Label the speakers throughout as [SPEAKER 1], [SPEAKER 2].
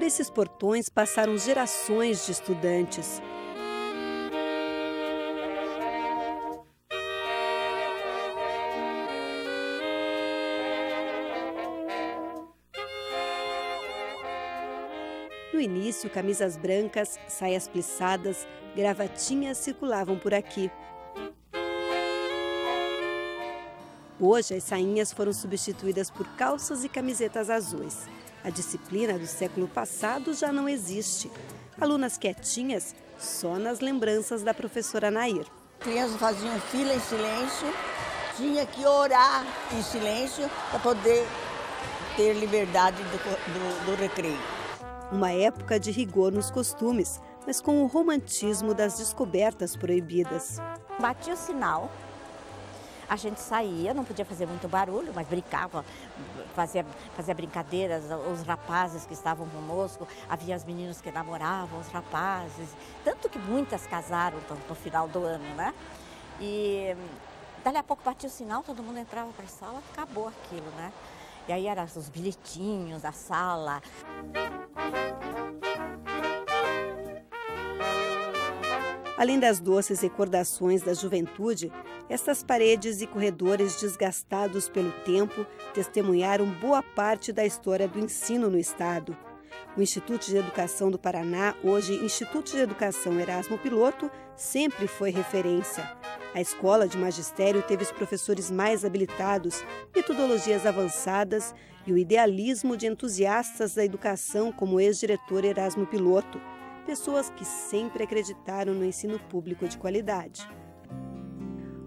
[SPEAKER 1] Por esses portões passaram gerações de estudantes. No início, camisas brancas, saias plissadas, gravatinhas circulavam por aqui. Hoje, as sainhas foram substituídas por calças e camisetas azuis. A disciplina do século passado já não existe. Alunas quietinhas, só nas lembranças da professora Nair.
[SPEAKER 2] Crianças faziam fila em silêncio, tinha que orar em silêncio para poder ter liberdade do recreio.
[SPEAKER 1] Uma época de rigor nos costumes, mas com o romantismo das descobertas proibidas.
[SPEAKER 3] Batia o sinal, a gente saía, não podia fazer muito barulho, mas brincava, fazia brincadeiras, os rapazes que estavam conosco, havia as meninas que namoravam, os rapazes, tanto que muitas casaram no final do ano, né? E dali a pouco batia o sinal, todo mundo entrava para a sala, acabou aquilo, né? E aí eram os bilhetinhos, a sala.
[SPEAKER 1] Além das doces recordações da juventude, estas paredes e corredores desgastados pelo tempo testemunharam boa parte da história do ensino no estado. O Instituto de Educação do Paraná, hoje Instituto de Educação Erasmo Piloto, sempre foi referência. A escola de magistério teve os professores mais habilitados, metodologias avançadas e o idealismo de entusiastas da educação como o ex-diretor Erasmo Piloto. Pessoas que sempre acreditaram no ensino público de qualidade.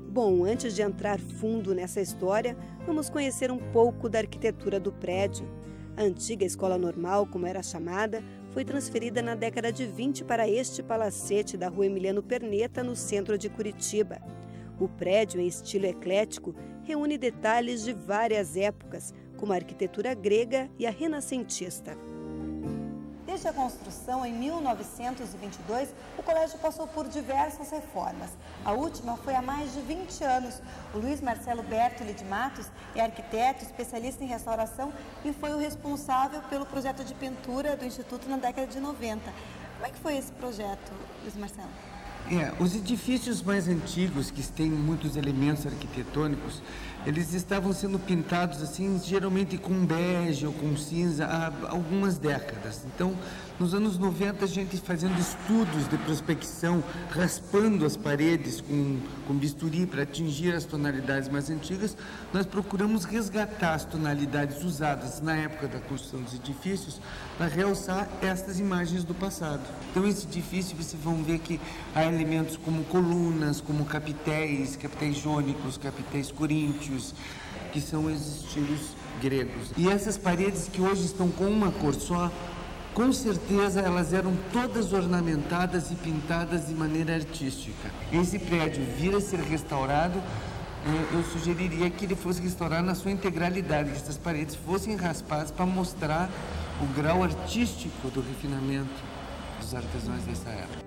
[SPEAKER 1] Bom, antes de entrar fundo nessa história, vamos conhecer um pouco da arquitetura do prédio. A antiga escola normal, como era chamada, foi transferida na década de 20 para este palacete da Rua Emiliano Perneta, no centro de Curitiba. O prédio, em estilo eclético, reúne detalhes de várias épocas, como a arquitetura grega e a renascentista.
[SPEAKER 4] Desde a construção em 1922, o colégio passou por diversas reformas. A última foi há mais de 20 anos. O Luiz Marcelo Bertoli de Matos é arquiteto, especialista em restauração e foi o responsável pelo projeto de pintura do Instituto na década de 90. Como é que foi esse projeto, Luiz Marcelo?
[SPEAKER 5] Os edifícios mais antigos, que têm muitos elementos arquitetônicos, eles estavam sendo pintados assim, geralmente com bege ou com cinza há algumas décadas. Então, nos anos 90, a gente fazendo estudos de prospecção, raspando as paredes com bisturi para atingir as tonalidades mais antigas, nós procuramos resgatar as tonalidades usadas na época da construção dos edifícios para realçar estas imagens do passado. Então, esse edifício, vocês vão ver que há elementos como colunas, como capitéis jônicos, capitéis coríntios, que são os estilos gregos. E essas paredes que hoje estão com uma cor só, com certeza elas eram todas ornamentadas e pintadas de maneira artística. Esse prédio vir a ser restaurado, eu sugeriria que ele fosse restaurado na sua integralidade, que essas paredes fossem raspadas para mostrar o grau artístico do refinamento dos artesãos dessa época.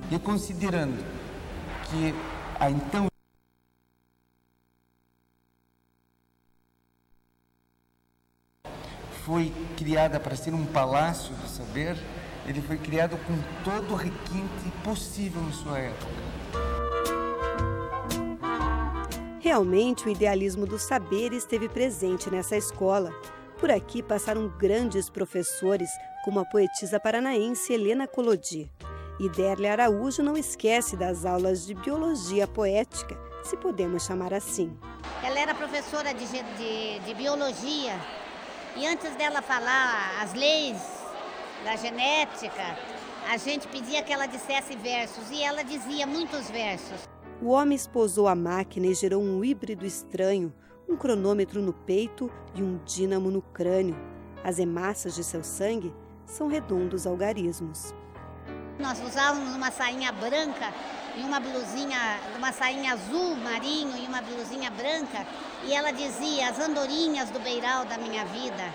[SPEAKER 5] E considerando que a então foi criada para ser um palácio do saber, ele foi criado com todo o requinte possível em sua época.
[SPEAKER 1] Realmente, o idealismo do saber esteve presente nessa escola. Por aqui passaram grandes professores, como a poetisa paranaense Helena Collodi. E Derle Araújo não esquece das aulas de biologia poética, se podemos chamar assim.
[SPEAKER 6] Ela era professora de biologia e antes dela falar as leis da genética, a gente pedia que ela dissesse versos e ela dizia muitos versos.
[SPEAKER 1] O homem esposou a máquina e gerou um híbrido estranho, um cronômetro no peito e um dínamo no crânio. As hemácias de seu sangue são redondos algarismos.
[SPEAKER 6] Nós usávamos uma sainha branca e uma sainha azul marinho e uma blusinha branca, e ela dizia as andorinhas do beiral da minha vida.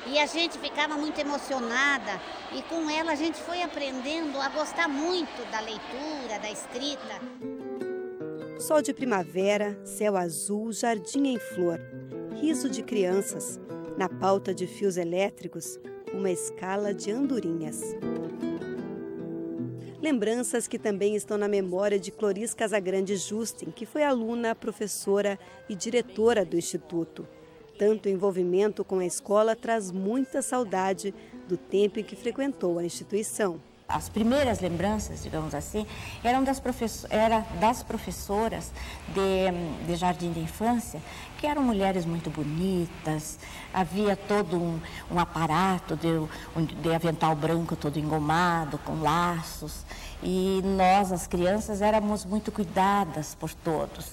[SPEAKER 6] E a gente ficava muito emocionada e com ela a gente foi aprendendo a gostar muito da leitura, da escrita.
[SPEAKER 1] Sol de primavera, céu azul, jardim em flor, riso de crianças, na pauta de fios elétricos, uma escala de andorinhas. Lembranças que também estão na memória de Cloris Casagrande Justin, que foi aluna, professora e diretora do Instituto. Tanto envolvimento com a escola traz muita saudade do tempo em que frequentou a instituição.
[SPEAKER 3] As primeiras lembranças, digamos assim, eram das professoras de jardim de infância, que eram mulheres muito bonitas, havia todo um aparato de avental branco todo engomado, com laços, e nós, as crianças, éramos muito cuidadas por todos.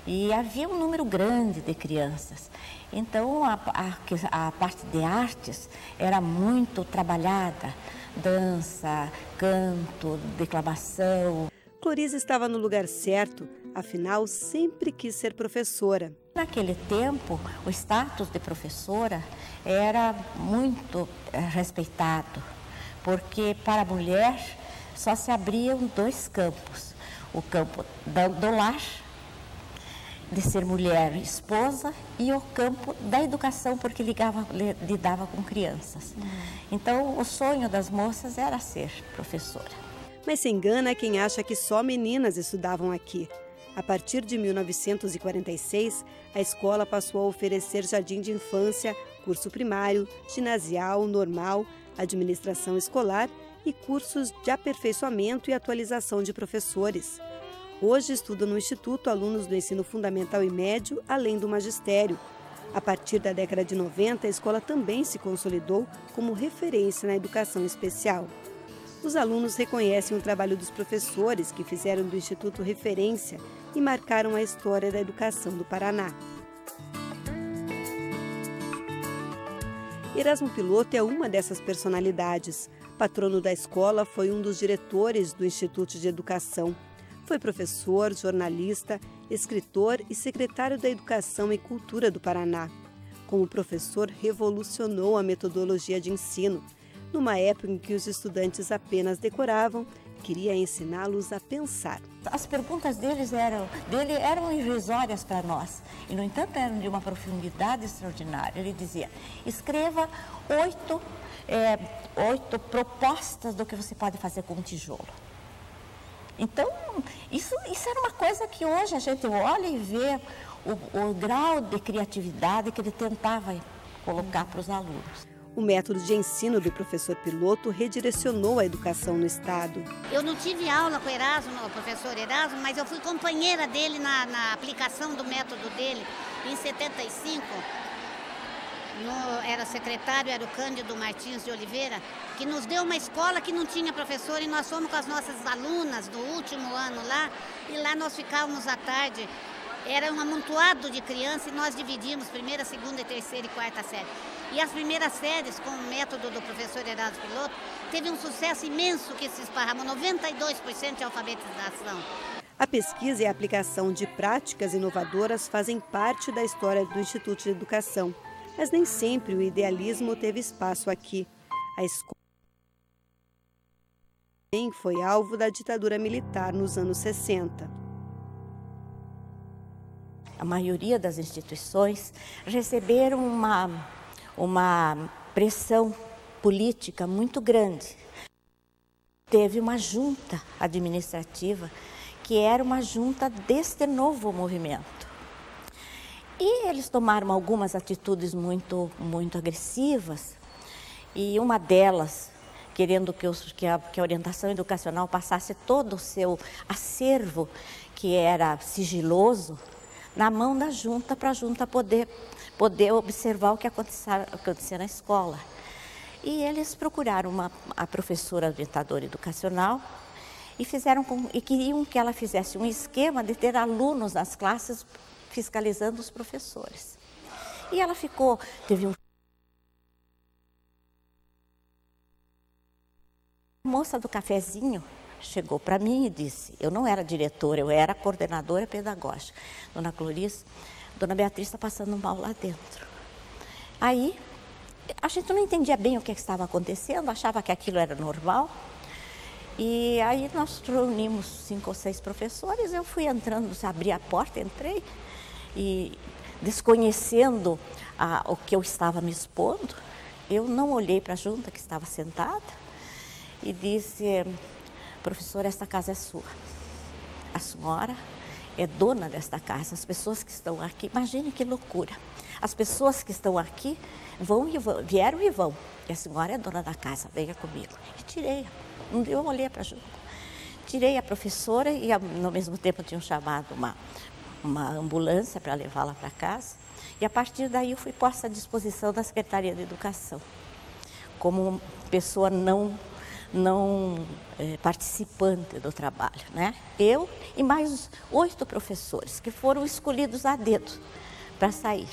[SPEAKER 3] E havia um número grande de crianças. Então, a parte de artes era muito trabalhada. Dança, canto, declamação.
[SPEAKER 1] Cloris estava no lugar certo, afinal sempre quis ser professora.
[SPEAKER 3] Naquele tempo, o status de professora era muito respeitado, porque para a mulher só se abriam dois campos. O campo do lar, de ser mulher esposa, e o campo da educação, porque lidava com crianças. Então, o sonho das moças era ser professora.
[SPEAKER 1] Mas se engana quem acha que só meninas estudavam aqui. A partir de 1946, a escola passou a oferecer jardim de infância, curso primário, ginasial, normal, administração escolar e cursos de aperfeiçoamento e atualização de professores. Hoje estudam no Instituto alunos do ensino fundamental e médio, além do magistério. A partir da década de 90, a escola também se consolidou como referência na educação especial. Os alunos reconhecem o trabalho dos professores que fizeram do Instituto referência e marcaram a história da educação do Paraná. Erasmo Piloto é uma dessas personalidades. Patrono da escola, foi um dos diretores do Instituto de Educação. Foi professor, jornalista, escritor e secretário da Educação e Cultura do Paraná. Como professor, revolucionou a metodologia de ensino. Numa época em que os estudantes apenas decoravam, queria ensiná-los a pensar.
[SPEAKER 3] As perguntas dele eram irrisórias para nós, e, no entanto, eram de uma profundidade extraordinária. Ele dizia: escreva 8 propostas do que você pode fazer com um tijolo. Então, isso era uma coisa que hoje a gente olha e vê o grau de criatividade que ele tentava colocar para os alunos.
[SPEAKER 1] O método de ensino do professor Piloto redirecionou a educação no estado.
[SPEAKER 6] Eu não tive aula com o professor Erasmo, mas eu fui companheira dele na aplicação do método dele em 75. Era secretário, era o Cândido Martins de Oliveira, que nos deu uma escola que não tinha professor, e nós fomos com as nossas alunas do último ano lá, e lá nós ficávamos à tarde. Era um amontoado de crianças e nós dividimos primeira, segunda, terceira e quarta série. E as primeiras séries, com o método do professor Erasmo Piloto, teve um sucesso imenso que se esparramou, 92% de alfabetização.
[SPEAKER 1] A pesquisa e a aplicação de práticas inovadoras fazem parte da história do Instituto de Educação. Mas nem sempre o idealismo teve espaço aqui. A escola também foi alvo da ditadura militar nos anos 60.
[SPEAKER 3] A maioria das instituições receberam uma pressão política muito grande. Teve uma junta administrativa que era uma junta deste novo movimento. E eles tomaram algumas atitudes muito agressivas, e uma delas, querendo que a orientação educacional passasse todo o seu acervo, que era sigiloso, na mão da junta, para a junta poder observar o que acontecia na escola. E eles procuraram a professora orientadora educacional e queriam que ela fizesse um esquema de ter alunos nas classes fiscalizando os professores. E ela teve A moça do cafezinho chegou para mim e disse, eu não era diretora, eu era coordenadora pedagógica. Dona Cloris, Dona Beatriz está passando mal lá dentro. Aí, a gente não entendia bem o que estava acontecendo, achava que aquilo era normal. E aí nós reunimos 5 ou 6 professores, eu fui entrando, abri a porta, entrei e desconhecendo o que eu estava me expondo, eu não olhei para a junta que estava sentada e disse: professora, esta casa é sua, a senhora é dona desta casa, as pessoas que estão aqui, imagine que loucura, as pessoas que estão aqui vieram e vão, e a senhora é dona da casa, venha comigo. E tirei, eu olhei para a junta, tirei a professora e ao mesmo tempo tinham chamado uma ambulância para levá-la para casa, e a partir daí eu fui posta à disposição da Secretaria de Educação, como pessoa não participante do trabalho, né? Eu e mais 8 professores que foram escolhidos a dedo para sair.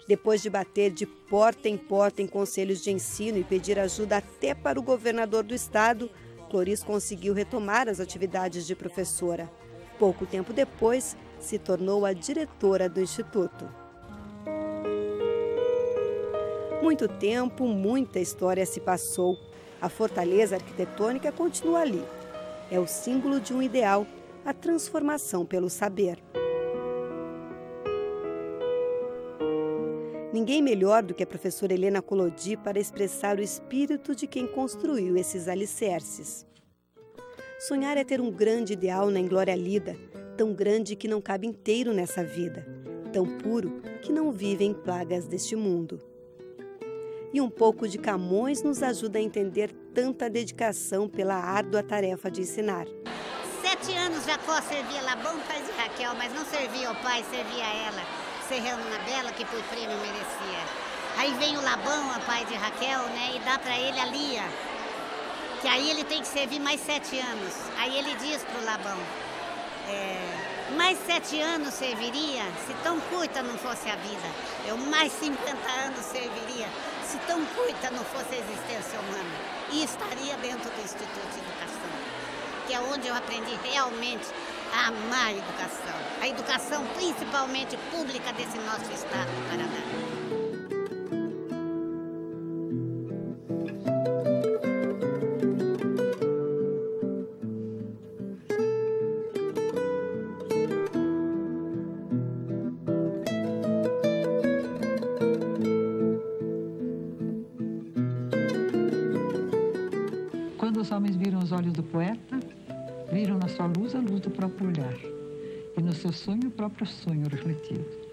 [SPEAKER 1] Depois de bater de porta em conselhos de ensino e pedir ajuda até para o governador do estado, Cloris conseguiu retomar as atividades de professora. Pouco tempo depois, se tornou a diretora do Instituto. Muito tempo, muita história se passou. A fortaleza arquitetônica continua ali. É o símbolo de um ideal, a transformação pelo saber. Ninguém melhor do que a professora Helena Collodi para expressar o espírito de quem construiu esses alicerces. Sonhar é ter um grande ideal na inglória lida, tão grande que não cabe inteiro nessa vida, tão puro que não vive em plagas deste mundo. E um pouco de Camões nos ajuda a entender tanta dedicação pela árdua tarefa de ensinar.
[SPEAKER 6] 7 anos Jacó servia Labão, pai de Raquel, mas não servia ao pai, servia a ela, serrando na bela que por prêmio merecia. Aí vem o Labão, a pai de Raquel, né, e dá para ele a Lia, que aí ele tem que servir mais 7 anos. Aí ele diz para o Labão, mais 7 anos serviria se tão curta não fosse a vida. Eu mais 50 anos serviria se tão curta não fosse a existência humana. E estaria dentro do Instituto de Educação, que é onde eu aprendi realmente a amar a educação. A educação principalmente pública desse nosso estado do Paraná.
[SPEAKER 7] Quando os homens viram os olhos do poeta, viram na sua luz a luz do próprio olhar, e no seu sonho o próprio sonho refletido.